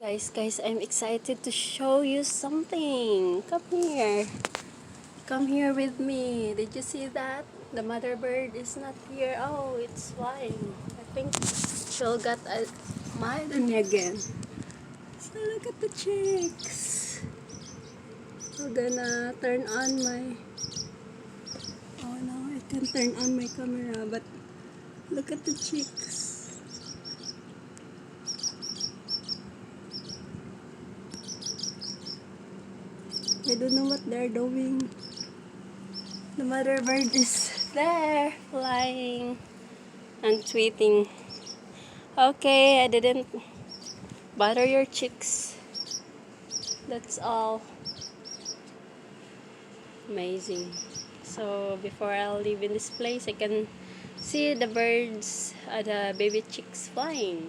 Guys, I'm excited to show you something. Come here. Come here with me. Did you see that? The mother bird is not here. Oh, it's flying. I think she'll get mad at me again. So look at the chicks. I'm gonna turn on my... Oh no, I can turn on my camera, but look at the chicks. I don't know what they're doing. The mother bird is there, flying and tweeting. Okay, I didn't bother your chicks. That's all. Amazing. So before I'll leave in this place, I can see the birds, the baby chicks flying.